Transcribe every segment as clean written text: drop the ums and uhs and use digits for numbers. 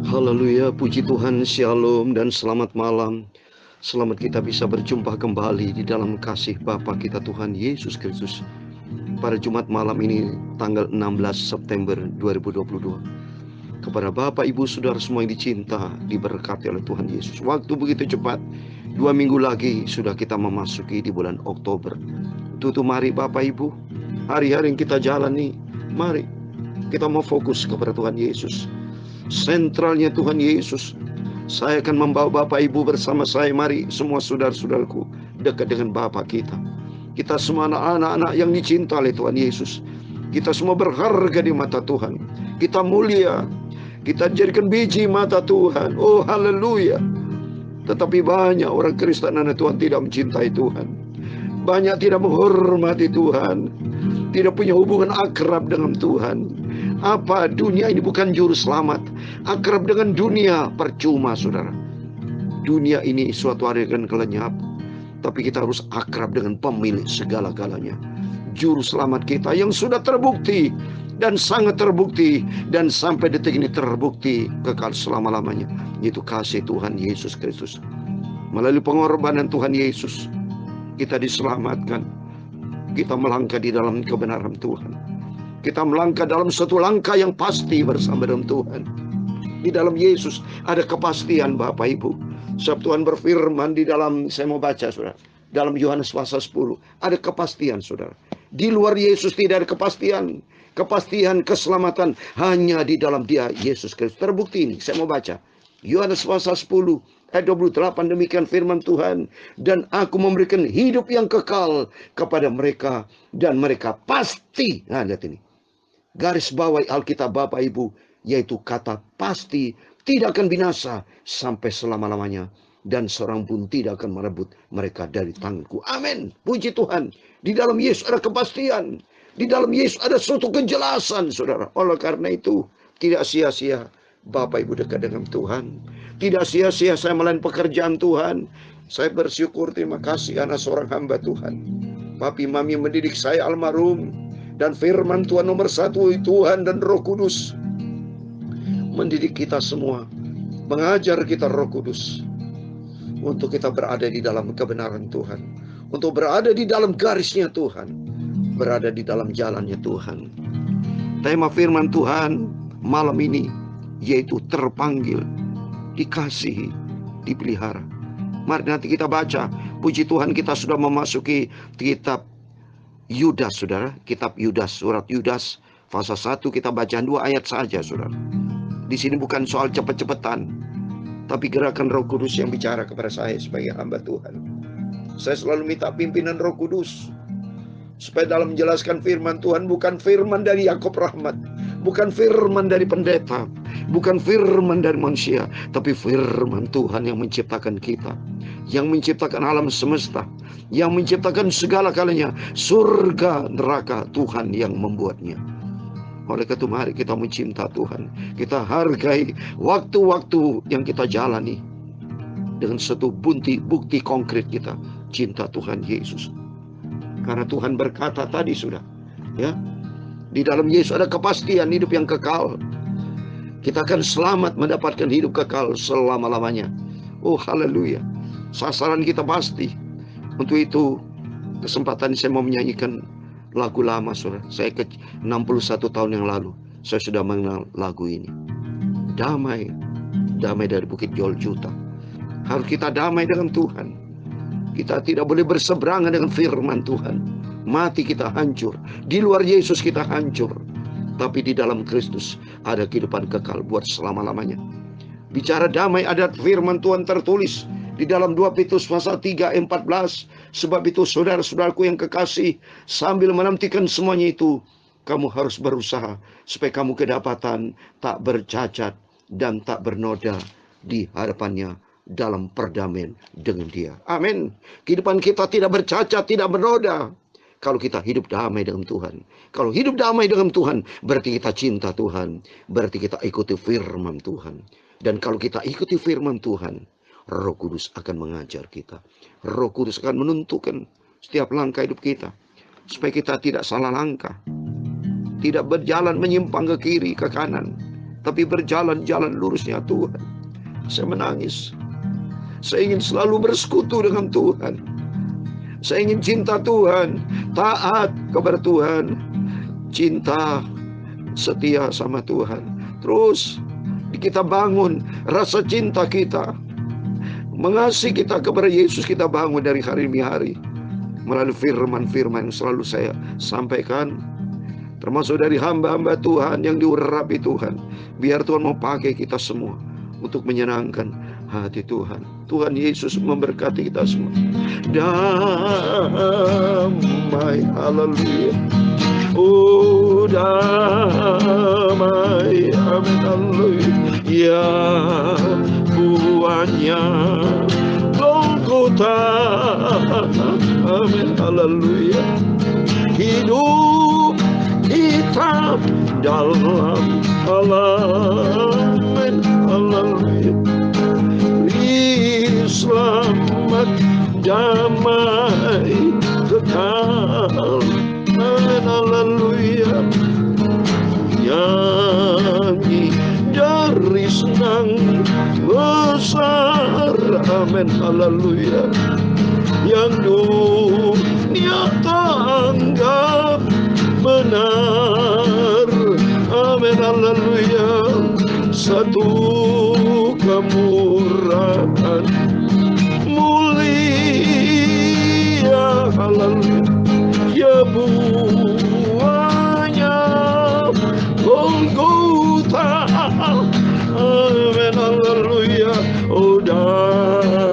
Haleluya, puji Tuhan, shalom dan selamat malam. Selamat kita bisa berjumpa kembali di dalam kasih Bapa kita Tuhan Yesus Kristus. Pada Jumat malam ini tanggal 16 September 2022. Kepada Bapak, Ibu, Saudara semua yang dicinta, diberkati oleh Tuhan Yesus. Waktu begitu cepat, 2 minggu lagi sudah kita memasuki di bulan Oktober. Tutu mari Bapak Ibu, hari-hari yang kita jalani, mari kita mau fokus kepada Tuhan Yesus. Sentralnya Tuhan Yesus. Saya akan membawa Bapak Ibu bersama saya. Mari semua saudara-saudaraku dekat dengan Bapak kita. Kita semua anak-anak yang dicinta oleh Tuhan Yesus. Kita semua berharga di mata Tuhan. Kita mulia. Kita jadikan biji mata Tuhan. Oh haleluya. Tetapi banyak orang Kristen anak Tuhan tidak mencintai Tuhan. Banyak tidak menghormati Tuhan. Tidak punya hubungan akrab dengan Tuhan. Apa? Dunia ini bukan juru selamat. Akrab dengan dunia percuma, saudara. Dunia ini suatu hari akan kelenyap. Tapi kita harus akrab dengan pemilik segala-galanya. Juru selamat kita yang sudah terbukti. Dan sangat terbukti. Dan sampai detik ini terbukti kekal selama-lamanya. Yaitu kasih Tuhan Yesus Kristus. Melalui pengorbanan Tuhan Yesus, kita diselamatkan. Kita melangkah di dalam kebenaran Tuhan. Kita melangkah dalam satu langkah yang pasti bersama dengan Tuhan. Di dalam Yesus ada kepastian Bapak Ibu. Sebab Tuhan berfirman di dalam, saya mau baca saudara, dalam Yohanes pasal 10. Ada kepastian saudara. Di luar Yesus tidak ada kepastian. Kepastian keselamatan hanya di dalam Dia, Yesus Kristus. Terbukti ini, saya mau baca. Yohanes pasal 10 ayat 28, demikian firman Tuhan. Dan aku memberikan hidup yang kekal kepada mereka. Dan mereka pasti, nah lihat ini, garis bawahi Alkitab Bapak Ibu, yaitu kata pasti, tidak akan binasa sampai selama-lamanya. Dan seorang pun tidak akan merebut mereka dari tanganku. Amin. Puji Tuhan. Di dalam Yesus ada kepastian. Di dalam Yesus ada suatu kejelasan, saudara. Oleh karena itu, tidak sia-sia Bapak Ibu dekat dengan Tuhan. Tidak sia-sia saya melayani pekerjaan Tuhan. Saya bersyukur, terima kasih anak seorang hamba Tuhan. Papi mami mendidik saya almarhum. Dan firman Tuhan nomor satu, Tuhan dan Roh Kudus mendidik kita semua, mengajar kita Roh Kudus untuk kita berada di dalam kebenaran Tuhan, untuk berada di dalam garisnya Tuhan, berada di dalam jalannya Tuhan. Tema firman Tuhan malam ini yaitu terpanggil, dikasihi, dipelihara. Mari nanti kita baca. Puji Tuhan, kita sudah memasuki kitab Yudas, saudara. Kitab Yudas, surat Yudas pasal 1, kita baca 2 ayat saja, saudara. Di sini bukan soal cepet-cepetan, tapi gerakan Roh Kudus yang bicara kepada saya sebagai hamba Tuhan. Saya selalu minta pimpinan Roh Kudus supaya dalam menjelaskan firman Tuhan, bukan firman dari Yakob Rahmat, bukan firman dari pendeta, bukan firman dari manusia, tapi firman Tuhan yang menciptakan kita, yang menciptakan alam semesta, yang menciptakan segala kalanya, surga, neraka, Tuhan yang membuatnya. Oleh karena itu mari kita mencinta Tuhan. Kita hargai waktu-waktu yang kita jalani dengan satu bukti konkret kita cinta Tuhan Yesus. Karena Tuhan berkata tadi sudah, ya, di dalam Yesus ada kepastian hidup yang kekal. Kita akan selamat mendapatkan hidup kekal selama-lamanya. Oh haleluya. Sasaran kita pasti. Untuk itu kesempatan saya mau menyanyikan lagu lama, saudara. Saya ke 61 tahun yang lalu saya sudah mengenal lagu ini. Damai, damai dari Bukit Golgota. Harus kita damai dengan Tuhan. Kita tidak boleh berseberangan dengan firman Tuhan. Mati kita hancur. Di luar Yesus kita hancur. Tapi di dalam Kristus ada kehidupan kekal buat selama-lamanya. Bicara damai, ada firman Tuhan tertulis di dalam 2 Petrus pasal 3 ayat 14. Sebab itu saudara-saudaraku yang kekasih, sambil menantikan semuanya itu, kamu harus berusaha supaya kamu kedapatan tak bercacat dan tak bernoda di hadapannya dalam perdamaian dengan Dia. Amin. Kehidupan kita tidak bercacat, tidak bernoda kalau kita hidup damai dengan Tuhan. Kalau hidup damai dengan Tuhan, berarti kita cinta Tuhan, berarti kita ikuti firman Tuhan. Dan kalau kita ikuti firman Tuhan, Roh Kudus akan mengajar kita. Roh Kudus akan menentukan setiap langkah hidup kita, supaya kita tidak salah langkah, tidak berjalan menyimpang ke kiri, ke kanan, tapi berjalan-jalan lurusnya Tuhan. Saya menangis. Saya ingin selalu bersekutu dengan Tuhan. Saya ingin cinta Tuhan, taat kepada Tuhan, cinta, setia sama Tuhan. Terus kita bangun rasa cinta kita, mengasihi kita kepada Yesus, kita bangun dari hari demi hari melalui firman-firman yang selalu saya sampaikan, termasuk dari hamba-hamba Tuhan yang diurapi Tuhan. Biar Tuhan mau pakai kita semua untuk menyenangkan hati Tuhan. Tuhan Yesus memberkati kita semua. Damai, haleluya. Oh damai, amin, haleluya. Ya buahnya Golgota, amin, haleluya. Hidup hitam dalam Allah, amin, haleluya. Selamat damai kekal, amin, haleluya. Nyanyi dari senang besar, amin, haleluya. Yang dunia tak anggap benar, amin, haleluya. Satu kemurahan mulia, haleluya. Ya buahnya Golgota, amin, haleluya. Oh damai,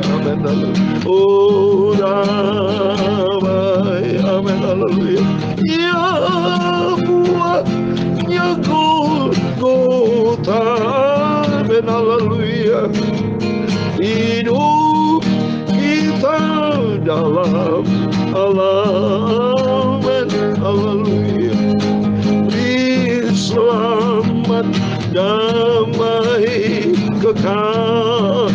amin, haleluya. Oh damai, amin, haleluya. Ya buahnya Golgota, amin, haleluya. Hidup kita dalam Allah, amin, haleluya. Beri selamat damai kekal,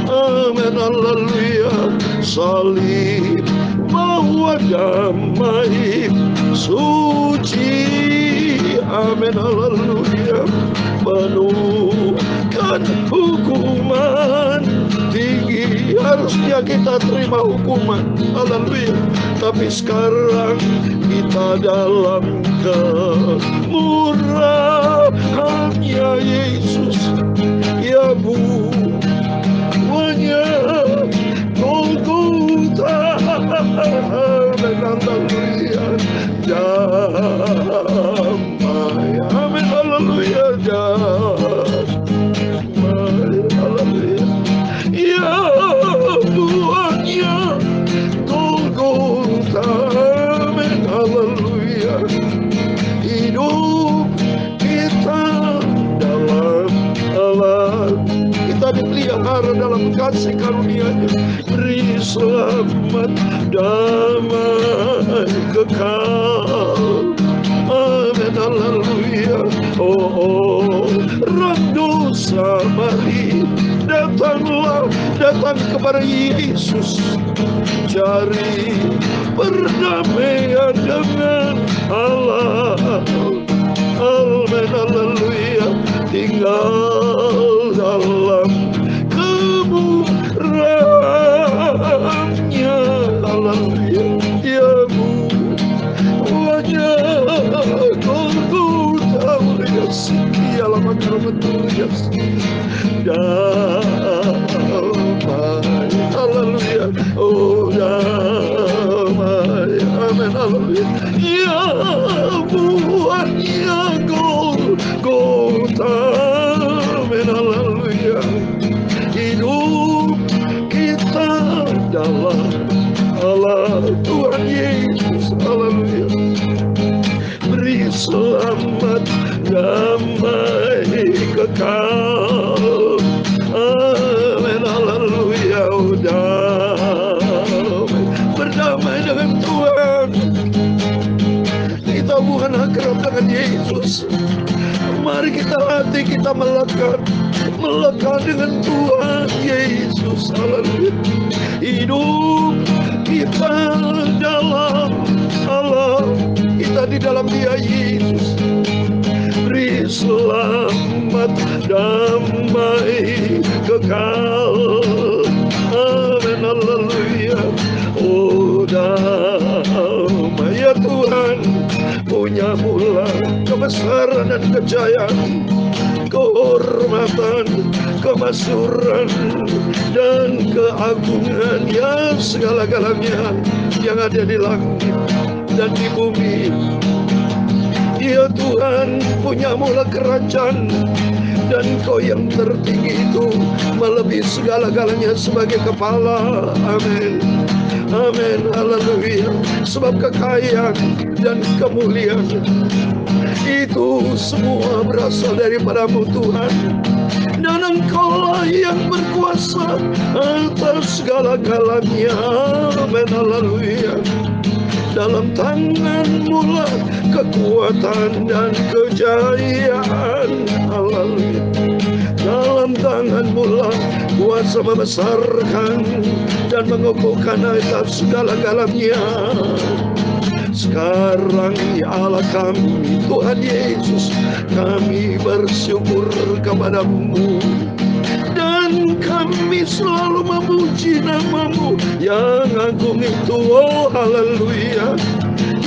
amin, haleluya. Salib bawa damai suci, amin, haleluya. Menukan hukuman tinggi, harusnya kita terima hukuman, haleluya. Tapi sekarang kita dalam kemurahannya Yesus. Ya buahnya Golgota, amin, haleluya. Damai, amin, haleluya. Damai, haleluya. Ya buahnya Golgota, amin, haleluya. Hidup kita dalam Allah, kita dipelihara dalam kasih karunia-Nya. Beri selamat damai kekal, amin, haleluya. Oh orang dosa, mari datanglah, datang kepada Yesus. Cari perdamaian dengan Allah, amin, haleluya. Tinggal dalam kemurahan-Nya, haleluya. Ya buahnya Golgota, ya setia lama betul, ya damai, haleluya. Oh damai, amin, haleluya. Ya buahnya Golgota, amin, haleluya. Hidup kita dalam Allah, Tuhan Yesus, haleluya. Beri selamat damai kekal, amin, haleluya. Damai, berdamai dengan Tuhan. Kita bukan akrab dengan Yesus. Mari kita hati kita melekat dengan Tuhan Yesus, haleluya. Hidup kita dalam Allah, kita di dalam Dia Yesus. beri selamat damai kekal. Amin, haleluya. Oh damai ya Tuhan, punya mula kebesaran dan kejayaan, kehormatan, kemasyhuran, dan keagungan yang segala-galanya yang ada di langit dan di bumi. Ya Tuhan, punya mula kerajaan, dan Kau yang tertinggi itu melebihi segala-galanya sebagai kepala. Amin. Amin, haleluya. Sebab kekayaan dan kemuliaan itu semua berasal daripada-Mu Tuhan, dan Engkau-lah yang berkuasa atas segala-galanya. Amin, haleluya. Dalam tangan-Mu lah kekuatan dan kejayaan. Haleluya. Dalam tangan-Mu lah kuasa membesarkan dan mengukuhkan atas segala-galanya. Sekarang ya Allah kami, Tuhan Yesus, kami bersyukur kepada-Mu, dan kami selalu memuji nama-Mu yang agung itu. Oh haleluya.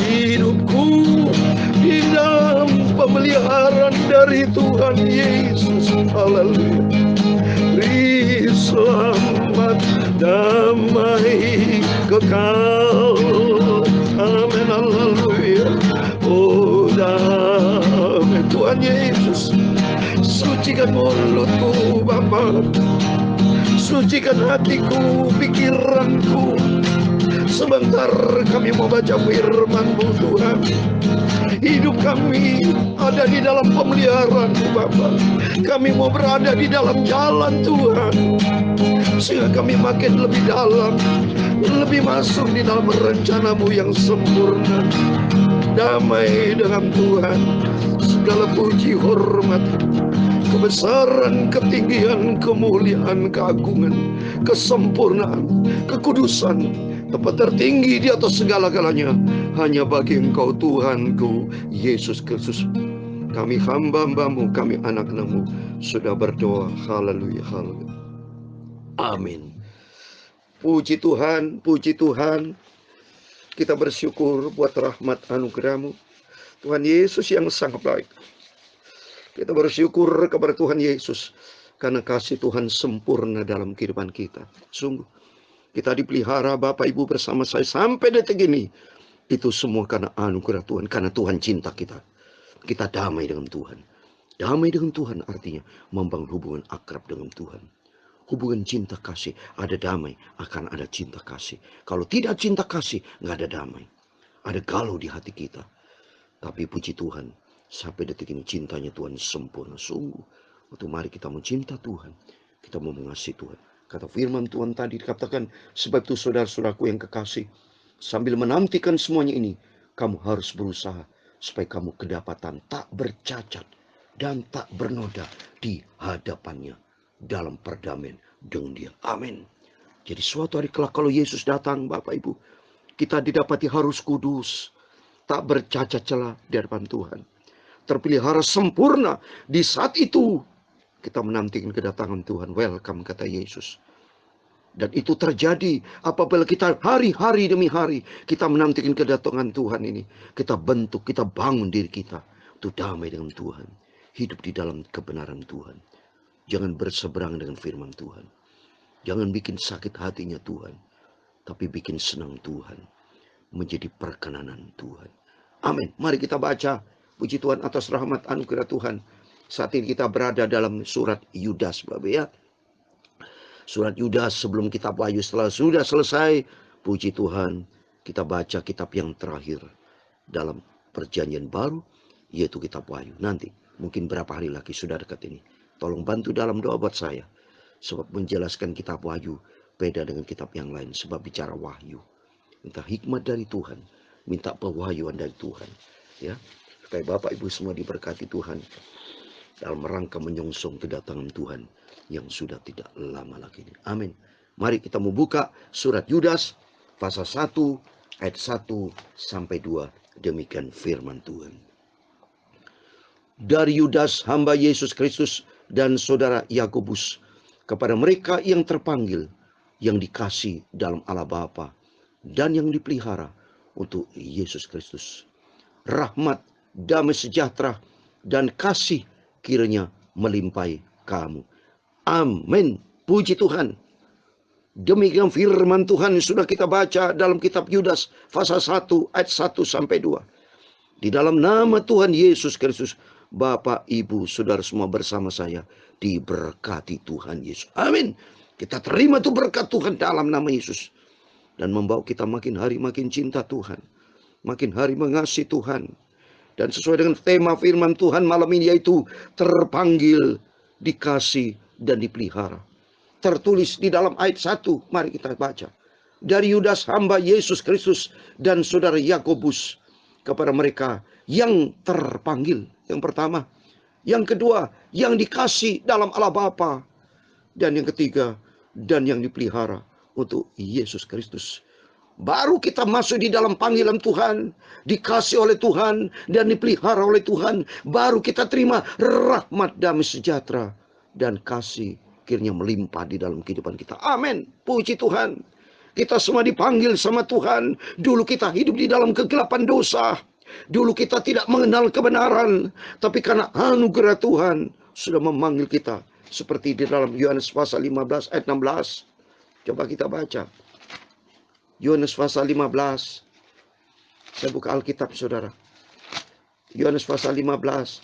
Hidupku di dalam pemeliharaan dari Tuhan Yesus. Haleluya. Beri selamat damai kekal. Amin, haleluya. Oh damai Tuhan Yesus, sucikan mulutku Bapa, sucikan hatiku, pikiranku. Sebentar kami mau baca firman-Mu Tuhan. Hidup kami ada di dalam pemeliharaan-Mu Bapa. Kami mau berada di dalam jalan Tuhan, sehingga kami makin lebih dalam, lebih masuk di dalam rencana-Mu yang sempurna. Damai dengan Tuhan, segala puji, hormat, kebesaran, ketinggian, kemuliaan, keagungan, kesempurnaan, kekudusan, tempat tertinggi di atas segala-galanya hanya bagi Engkau Tuhanku Yesus Kristus. Kami hamba-Hamba-Mu, kami anak-anak-Mu sudah berdoa. Haleluya, haleluya. Amin. Puji Tuhan, puji Tuhan. Kita bersyukur buat rahmat anugerah-Mu, Tuhan Yesus yang sangat baik. Kita bersyukur kepada Tuhan Yesus karena kasih Tuhan sempurna dalam kehidupan kita. Sungguh kita dipelihara Bapak Ibu bersama saya sampai detik ini. Itu semua karena anugerah Tuhan, karena Tuhan cinta kita. Kita damai dengan Tuhan. Damai dengan Tuhan artinya membangun hubungan akrab dengan Tuhan. Hubungan cinta kasih, ada damai, akan ada cinta kasih. Kalau tidak cinta kasih, nggak ada damai. Ada galau di hati kita. Tapi puji Tuhan, sampai detik ini cintanya Tuhan sempurna. Sungguh, waktu mari kita mencinta Tuhan, kita mau mengasihi Tuhan. Kata firman Tuhan tadi dikatakan, sebab itu saudara-saudaraku yang kekasih, sambil menantikan semuanya ini, kamu harus berusaha supaya kamu kedapatan tak bercacat dan tak bernoda di hadapannya dalam perdamaian dengan Dia. Amin. Jadi suatu hari kelak kalau Yesus datang Bapak Ibu, kita didapati harus kudus, tak bercacat celah di hadapan Tuhan, terpelihara sempurna. Di saat itu kita menantikan kedatangan Tuhan. Welcome, kata Yesus. Dan itu terjadi apabila kita hari-hari demi hari kita menantikan kedatangan Tuhan ini. Kita bentuk, kita bangun diri kita untuk damai dengan Tuhan, hidup di dalam kebenaran Tuhan. Jangan berseberangan dengan firman Tuhan. Jangan bikin sakit hatinya Tuhan, tapi bikin senang Tuhan, menjadi perkenanan Tuhan. Amin. Mari kita baca. Puji Tuhan atas rahmat anugerah Tuhan. Saat ini kita berada dalam surat Yudas Bapak ya. Surat Yudas sebelum kitab Wahyu. Setelah sudah selesai, puji Tuhan, kita baca kitab yang terakhir dalam perjanjian baru, yaitu kitab Wahyu. Nanti mungkin berapa hari lagi sudah dekat ini. Tolong bantu dalam doa buat saya. Sebab menjelaskan kitab Wahyu beda dengan kitab yang lain. Sebab bicara wahyu. Minta hikmat dari Tuhan. Minta pewahyuan dari Tuhan. Ya, supaya Bapak Ibu semua diberkati Tuhan. Dalam rangka menyongsong kedatangan Tuhan yang sudah tidak lama lagi. Amin. Mari kita membuka surat Yudas pasal 1 ayat 1 sampai 2. Demikian firman Tuhan. dari Yudas hamba Yesus Kristus dan saudara Yakobus, kepada mereka yang terpanggil, yang dikasih dalam Allah Bapa, dan yang dipelihara untuk Yesus Kristus. Rahmat, damai sejahtera, dan kasih kiranya melimpahi kamu. Amin. Puji Tuhan. Demikian firman Tuhan sudah kita baca dalam kitab Yudas pasal 1 ayat 1 sampai 2. Di dalam nama Tuhan Yesus Kristus, Bapak, Ibu, Saudara semua bersama saya diberkati Tuhan Yesus. Amin. Kita terima tuh berkat Tuhan dalam nama Yesus. Dan membawa kita makin hari makin cinta Tuhan. Makin hari mengasihi Tuhan. Dan sesuai dengan tema firman Tuhan malam ini, yaitu terpanggil, dikasih, dan dipelihara. Tertulis di dalam ayat 1. Mari kita baca. Dari Yudas hamba Yesus Kristus dan saudara Yakobus, kepada mereka yang terpanggil. Yang pertama. Yang kedua, yang dikasih dalam Allah Bapa. Dan yang ketiga, dan yang dipelihara untuk Yesus Kristus. Baru kita masuk di dalam panggilan Tuhan, dikasih oleh Tuhan, dan dipelihara oleh Tuhan. Baru kita terima rahmat, damai sejahtera, dan kasih kiranya melimpah di dalam kehidupan kita. Amin. Puji Tuhan. Kita semua dipanggil sama Tuhan. Dulu kita hidup di dalam kegelapan dosa. Dulu kita tidak mengenal kebenaran. Tapi karena anugerah Tuhan sudah memanggil kita. Seperti di dalam Yohanes pasal 15 ayat 16. Coba kita baca. Yohanes pasal 15. Saya buka Alkitab saudara. Yohanes pasal 15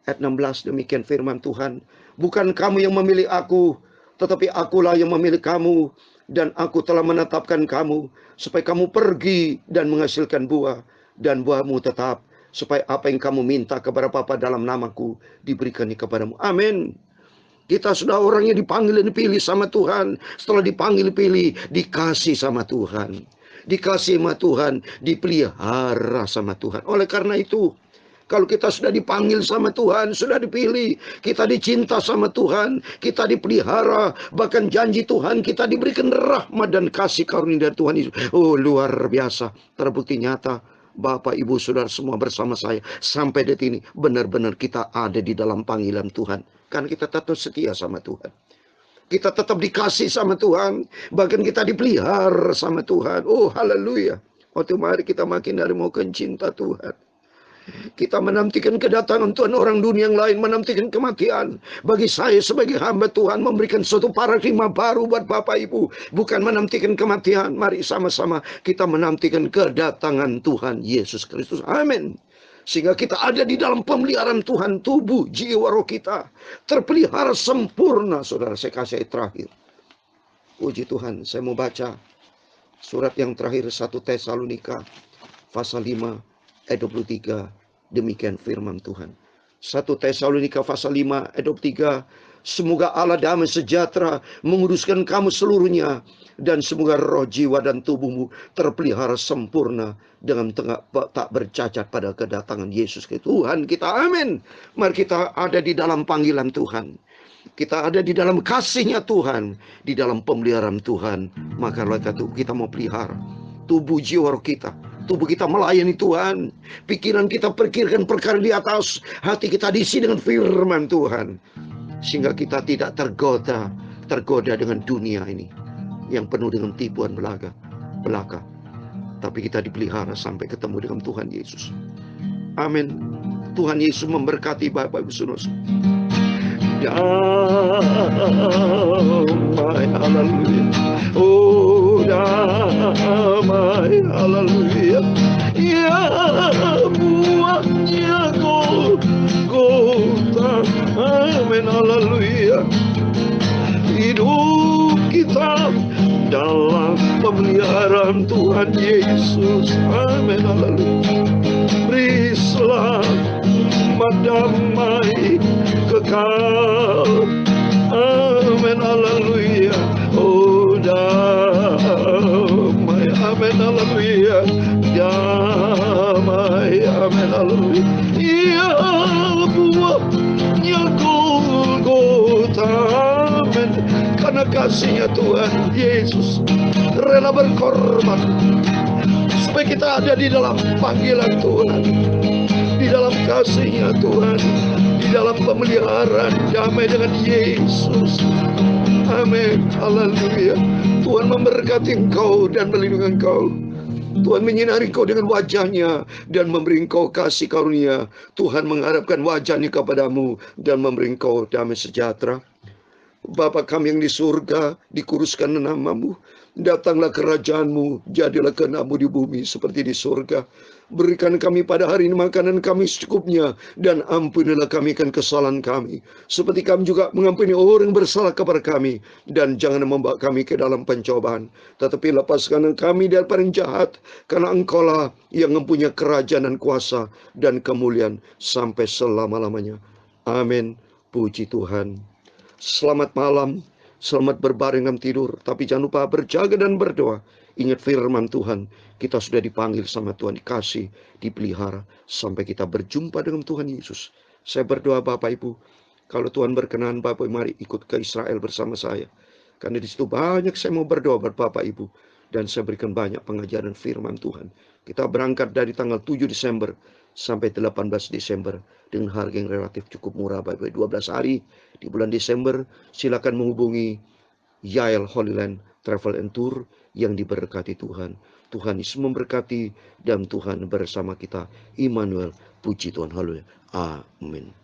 ayat 16. Demikian firman Tuhan. Bukan kamu yang memilih aku, tetapi akulah yang memilih kamu. Dan aku telah menetapkan kamu, supaya kamu pergi dan menghasilkan buah. Dan buahmu tetap, supaya apa yang kamu minta kepada Bapa dalam namaku, diberikannya kepadamu. Amin. Kita sudah orang yang dipanggil dan dipilih sama Tuhan. Setelah dipanggil, pilih, dikasih sama Tuhan. Dikasih sama Tuhan, dipelihara sama Tuhan. Oleh karena itu, kalau kita sudah dipanggil sama Tuhan, sudah dipilih, kita dicinta sama Tuhan, kita dipelihara, bahkan janji Tuhan kita diberikan rahmat dan kasih karunia dari Tuhan Yesus. Oh, luar biasa, terbukti nyata. Bapak, Ibu, Saudara semua bersama saya sampai detik ini benar-benar kita ada di dalam panggilan Tuhan, karena kita tetap setia sama Tuhan. Kita tetap dikasih sama Tuhan, bahkan kita dipelihara sama Tuhan. Oh, haleluya. Waktu mari kita makin hari mau cinta Tuhan. Kita menantikan kedatangan Tuhan. Orang dunia yang lain menantikan kematian. Bagi saya sebagai hamba Tuhan, memberikan suatu paradigma baru buat Bapak Ibu. Bukan menantikan kematian. Mari sama-sama kita menantikan kedatangan Tuhan Yesus Kristus. Amin. Sehingga kita ada di dalam pemeliharaan Tuhan. Tubuh, jiwa, roh kita terpelihara sempurna. Saudara, saya kasih ayat terakhir. Puji Tuhan. Saya mau baca surat yang terakhir, 1 Tesalonika pasal 5 ayat 23. Demikian firman Tuhan. 1 Tesalonika pasal 5 ayat 23. Semoga Allah damai sejahtera menguruskan kamu seluruhnya, dan semoga roh, jiwa, dan tubuhmu terpelihara sempurna dengan tak bercacat pada kedatangan Yesus Kristus Tuhan kita. Amin. Mari kita ada di dalam panggilan Tuhan. Kita ada di dalam kasihnya Tuhan, di dalam pemeliharaan Tuhan. Maka kita mau pelihara tubuh, jiwa, roh kita. Tubuh kita melayani Tuhan. Pikiran kita pikirkan perkara di atas. Hati kita diisi dengan firman Tuhan. Sehingga kita tidak tergoda dengan dunia ini yang penuh dengan tipuan belaka. Tapi kita dipelihara sampai ketemu dengan Tuhan Yesus. Amin. Tuhan Yesus memberkati Bapak Ibu Saudara. Damai, haleluya. Oh, damai, haleluya. Ya, buahnya Golgota. Amin, haleluya. Hidup kita dalam pemeliharaan Tuhan Yesus. Amin, haleluya. Beri selamat, damai, kekal. Amin, haleluya. Oh, damai, amin, haleluya. Damai, amin, haleluya. Ya, buahnya Golgota. Amin. Karena kasihnya Tuhan Yesus rela berkorban supaya kita ada di dalam panggilan Tuhan, di di dalam kasih-Nya Tuhan, di dalam pemeliharaan damai dengan Yesus. Amin. Haleluya. Tuhan memberkati engkau dan melindungi engkau. Tuhan menyinari engkau dengan wajah-Nya dan memberi engkau kasih karunia. Tuhan mengharapkan wajah-Nya kepadamu dan memberi engkau damai sejahtera. Bapa kami yang di surga, dikuduskan namamu. Datanglah kerajaan-Mu, jadilah kehendak-Mu di bumi seperti di surga. Berikan kami pada hari ini makanan kami secukupnya, dan ampunilah kami akan kesalahan kami, seperti kami juga mengampuni orang yang bersalah kepada kami. Dan jangan membawa kami ke dalam pencobaan, tetapi lepaskan kami daripada yang jahat, karena Engkaulah yang mempunyai kerajaan dan kuasa dan kemuliaan sampai selama-lamanya. Amin. Puji Tuhan. Selamat malam, selamat berbaring dan tidur. Tapi jangan lupa berjaga dan berdoa. Ingat firman Tuhan, kita sudah dipanggil sama Tuhan, dikasih, dipelihara, sampai kita berjumpa dengan Tuhan Yesus. Saya berdoa Bapak Ibu, kalau Tuhan berkenan, Bapak Ibu mari ikut ke Israel bersama saya. Karena di situ banyak saya mau berdoa buat Bapak Ibu. Dan saya berikan banyak pengajaran firman Tuhan. Kita berangkat dari tanggal 7 Desember sampai 18 Desember dengan harga yang relatif cukup murah, Bapak Ibu. 12 hari di bulan Desember. Silakan menghubungi Yael Holy Land Travel and Tour yang diberkati Tuhan. Tuhan Yesus memberkati dan Tuhan bersama kita. Immanuel, puji Tuhan. Haleluya. Amin.